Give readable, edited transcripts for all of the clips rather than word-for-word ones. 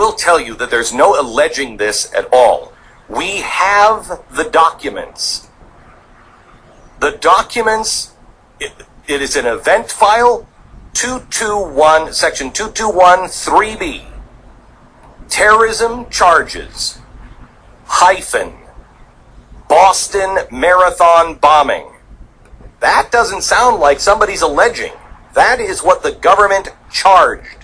will tell you that there's no alleging this at all. We have the documents. The documents, it is an event file, 221, section 221 3B. Terrorism charges, hyphen, Boston Marathon bombing. That doesn't sound like somebody's alleging. That is what the government charged.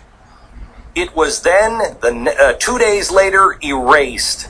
It was then, 2 days later, erased.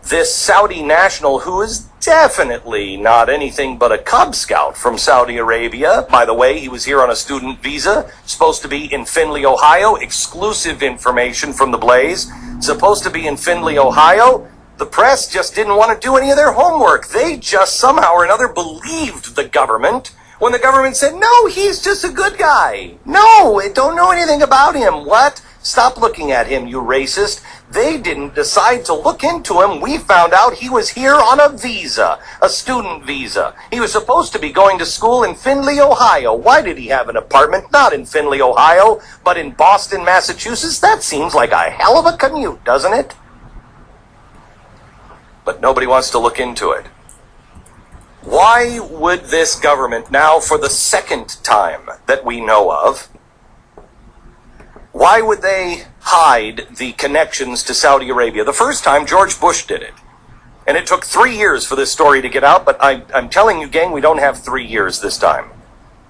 This Saudi national, who is definitely not anything but a Cub Scout from Saudi Arabia. By the way, he was here on a student visa, supposed to be in Findlay, Ohio. Exclusive information from the Blaze. Supposed to be in Findlay, Ohio. The press just didn't want to do any of their homework. They just somehow or another believed the government when the government said, no, he's just a good guy. No, don't know anything about him. What? Stop looking at him, you racist. They didn't decide to look into him. We found out he was here on a visa, a student visa. He was supposed to be going to school in Findlay, Ohio. Why did he have an apartment not in Findlay, Ohio, but in Boston, Massachusetts? That seems like a hell of a commute, doesn't it? But nobody wants to look into it. Why would this government, now for the second time that we know of, why would they hide the connections to Saudi Arabia? The first time, George Bush did it. And it took 3 years for this story to get out, but I'm telling you, gang, we don't have 3 years this time.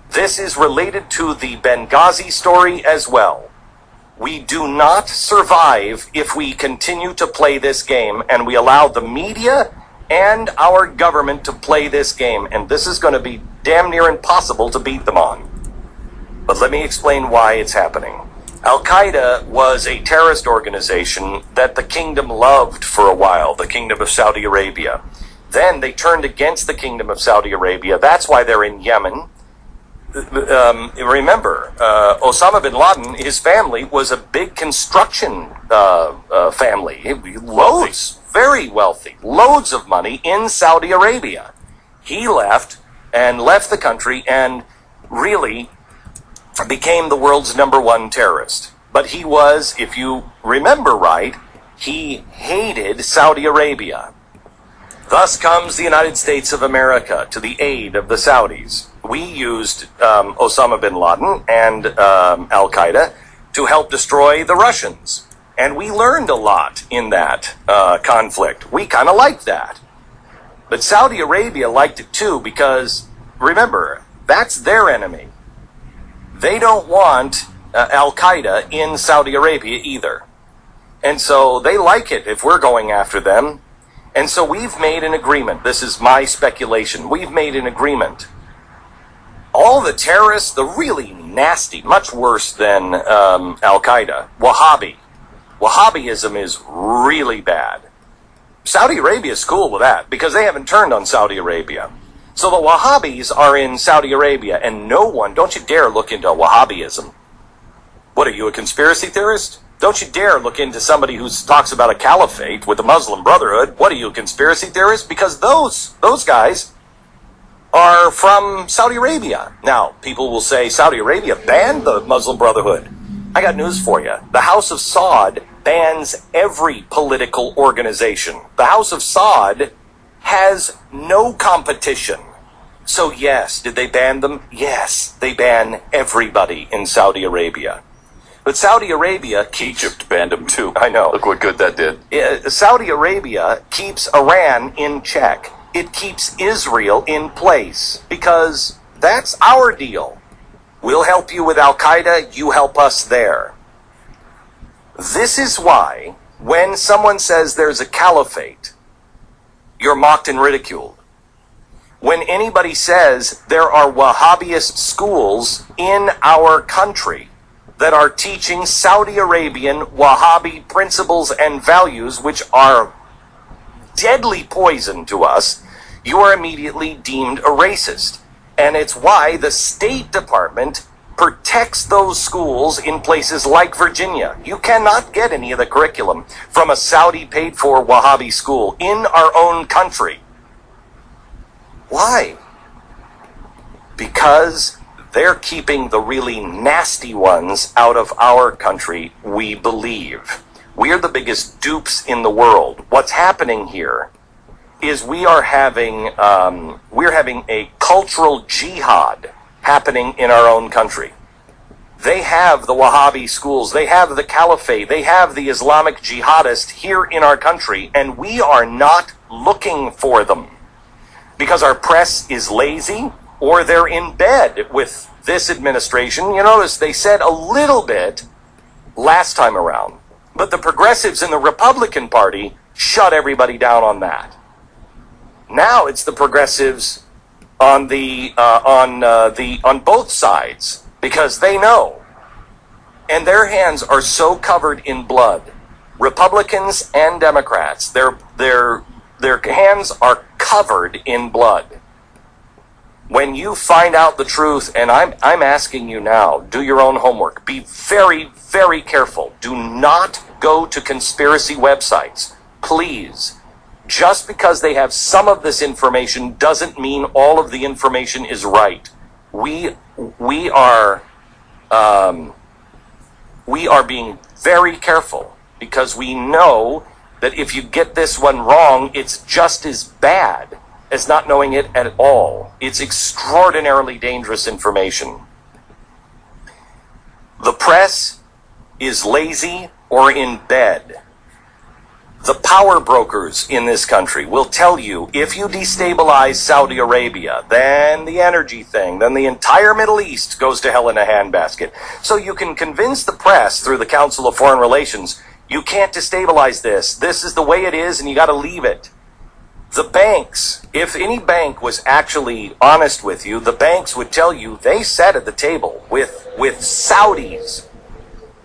This is related to the Benghazi story as well. We do not survive if we continue to play this game and we allow the media and our government to play this game. And this is going to be damn near impossible to beat them on. But let me explain why it's happening. Al-Qaeda was a terrorist organization that the kingdom loved for a while, the kingdom of Saudi Arabia. Then they turned against the kingdom of Saudi Arabia. That's why they're in Yemen. Remember, Osama bin Laden, his family was a big construction family. Loads, very wealthy, loads of money in Saudi Arabia. He left the country and really became the world's #1 terrorist. But he was, if you remember right, he hated Saudi Arabia. Thus comes the United States of America to the aid of the Saudis. We used Osama bin Laden and Al-Qaeda to help destroy the Russians. And we learned a lot in that conflict. We kind of liked that. But Saudi Arabia liked it too because, remember, that's their enemy. They don't want Al-Qaeda in Saudi Arabia either. And so they like it if we're going after them. And so we've made an agreement. This is my speculation. We've made an agreement. All the terrorists, the really nasty, much worse than Al-Qaeda, Wahhabism is really bad. Saudi Arabia is cool with that because they haven't turned on Saudi Arabia. So the Wahhabis are in Saudi Arabia, and no one, don't you dare look into Wahhabism. What, are you a conspiracy theorist? Don't you dare look into somebody who talks about a caliphate with the Muslim Brotherhood. What, are you a conspiracy theorist? Because those guys are from Saudi Arabia. Now, people will say Saudi Arabia banned the Muslim Brotherhood. I got news for you. The House of Saud bans every political organization. The House of Saud has no competition. So yes, did they ban them? Yes, they ban everybody in Saudi Arabia. But Saudi Arabia keeps... Egypt banned them too. I know. Look what good that did. Saudi Arabia keeps Iran in check. It keeps Israel in place because that's our deal. We'll help you with Al-Qaeda, you help us there. This is why when someone says there's a caliphate, you're mocked and ridiculed. When anybody says there are Wahhabist schools in our country that are teaching Saudi Arabian Wahhabi principles and values, which are deadly poison to us, you are immediately deemed a racist. And it's why the State Department protects those schools in places like Virginia. You cannot get any of the curriculum from a Saudi-paid-for Wahhabi school in our own country. Why? Because they're keeping the really nasty ones out of our country, we believe. We are the biggest dupes in the world. What's happening here is we're having a cultural jihad happening in our own country. They have the Wahhabi schools, they have the Caliphate, they have the Islamic jihadist here in our country, and we are not looking for them because our press is lazy or they're in bed with this administration. You notice they said a little bit last time around, but the progressives in the Republican Party shut everybody down on that. Now it's the progressives on both sides, because they know, and their hands are so covered in blood. Republicans and Democrats, their hands are covered in blood. When you find out the truth, and I'm asking you now, do your own homework. Be very, very careful. Do not go to conspiracy websites, please. Just because they have some of this information doesn't mean all of the information is right. We are being very careful, because we know that if you get this one wrong, it's just as bad as not knowing it at all. It's extraordinarily dangerous information. The press is lazy or in bed. The power brokers in this country will tell you, if you destabilize Saudi Arabia, then the energy thing, then the entire Middle East goes to hell in a handbasket. So you can convince the press through the Council of Foreign Relations, you can't destabilize this. This is the way it is, and you got to leave it. The banks, if any bank was actually honest with you, the banks would tell you they sat at the table with Saudis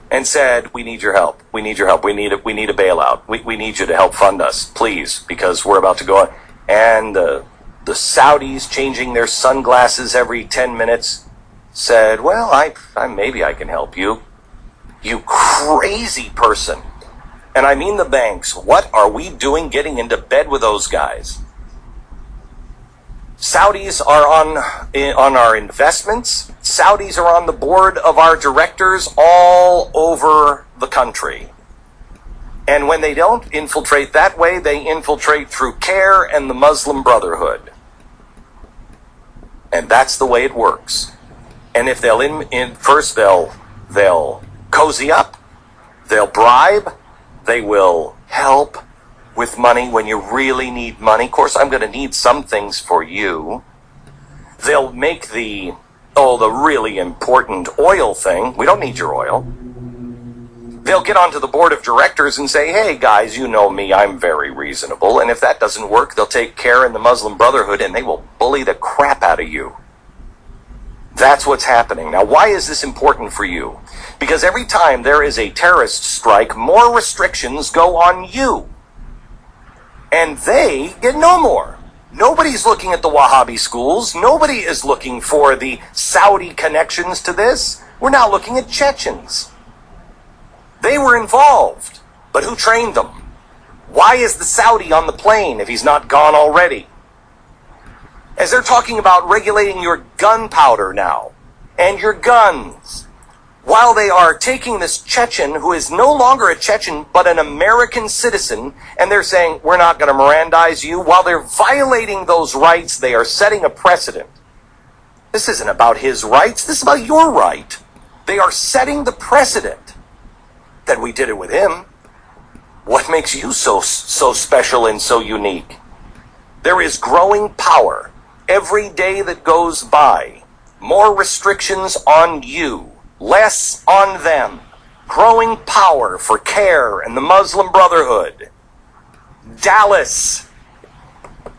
and said, we need your help. We need your help. We need a bailout. We need you to help fund us, please, because we're about to go on. And the Saudis, changing their sunglasses every 10 minutes, said, well, maybe I can help you. You crazy person. And I mean the banks. What are we doing getting into bed with those guys? Saudis are on our investments. Saudis are on the board of our directors all over the country. And when they don't infiltrate that way, they infiltrate through CARE and the Muslim Brotherhood. And that's the way it works. And if first they'll cozy up, they'll bribe, they will help with money when you really need money. Of course, I'm going to need some things for you. They'll make the really important oil thing. We don't need your oil. They'll get onto the board of directors and say, hey, guys, you know me, I'm very reasonable. And if that doesn't work, they'll take CARE and the Muslim Brotherhood, and they will bully the crap out of you. That's what's happening. Now, why is this important for you? Because every time there is a terrorist strike, more restrictions go on you. And they get no more. Nobody's looking at the Wahhabi schools. Nobody is looking for the Saudi connections to this. We're now looking at Chechens. They were involved. But who trained them? Why is the Saudi on the plane if he's not gone already? As they're talking about regulating your gunpowder now, and your guns, while they are taking this Chechen, who is no longer a Chechen, but an American citizen, and they're saying, we're not going to Mirandize you. While they're violating those rights, they are setting a precedent. This isn't about his rights. This is about your right. They are setting the precedent that we did it with him. What makes you so special and so unique? There is growing power. Every day that goes by, more restrictions on you, less on them. Growing power for CARE and the Muslim Brotherhood. Dallas,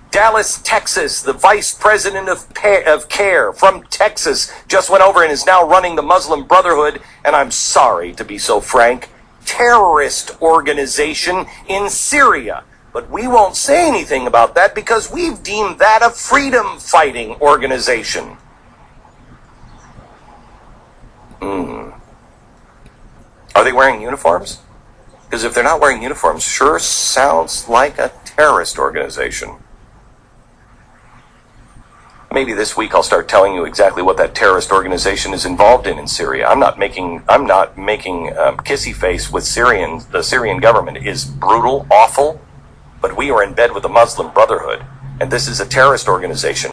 Texas, the vice president of CARE from Texas just went over and is now running the Muslim Brotherhood, and I'm sorry to be so frank, terrorist organization in Syria. But we won't say anything about that because we've deemed that a freedom-fighting organization. Are they wearing uniforms? Because if they're not wearing uniforms, sure sounds like a terrorist organization. Maybe this week I'll start telling you exactly what that terrorist organization is involved in Syria. I'm not making kissy face with Syrians. The Syrian government is brutal, awful, but we are in bed with the Muslim Brotherhood, and this is a terrorist organization.